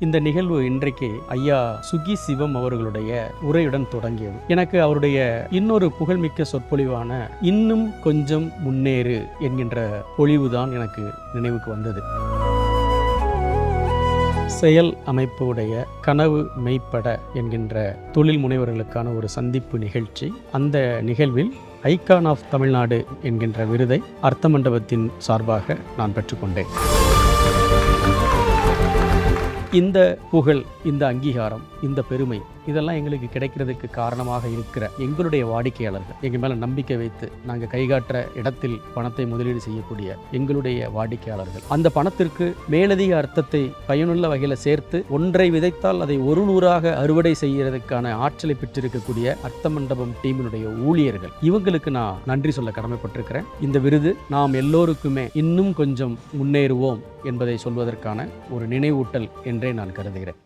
இந்த நிகழ்வு இன்றைக்கு ஐயா சுகி சிவம் அவர்களுடைய உரையுடன் தொடங்கியது. எனக்கு அவருடைய இன்னொரு புகழ்மிக்க சொற்பொழிவான இன்னும் கொஞ்சம் முன்னேறு என்கின்ற பொழிவுதான் எனக்கு நினைவுக்கு வந்தது. செயல் அமைப்புடைய கனவு மெய்ப்பட என்கின்ற தொழில் முனைவர்களுக்கான ஒரு சந்திப்பு நிகழ்ச்சி. அந்த நிகழ்வில் ஐகான் ஆஃப் தமிழ்நாடு என்கின்ற விருதை அர்த்த மண்டபத்தின் சார்பாக நான் பெற்றுக்கொண்டேன். இந்த புகழ், இந்த அங்கீகாரம், இந்த பெருமை இதெல்லாம் எங்களுக்கு கிடைக்கிறதுக்கு காரணமாக இருக்கிற எங்களுடைய வாடிக்கையாளர்கள், எங்கள் மேலே நம்பிக்கை வைத்து நாங்கள் கைகாட்டுற இடத்தில் பணத்தை முதலீடு செய்யக்கூடிய எங்களுடைய வாடிக்கையாளர்கள், அந்த பணத்திற்கு மேலதிக அர்த்தத்தை பயனுள்ள வகையில் சேர்த்து ஒன்றை விதைத்தால் அதை 100 அறுவடை செய்யறதுக்கான ஆற்றலை பெற்றிருக்கக்கூடிய அர்த்த மண்டபம் டீமினுடைய ஊழியர்கள், இவங்களுக்கு நான் நன்றி சொல்ல கடமைப்பட்டிருக்கிறேன். இந்த விருது நாம் எல்லோருக்குமே இன்னும் கொஞ்சம் முன்னேறுவோம் என்பதை சொல்வதற்கான ஒரு நினைவூட்டல் என்றே நான் கருதுகிறேன்.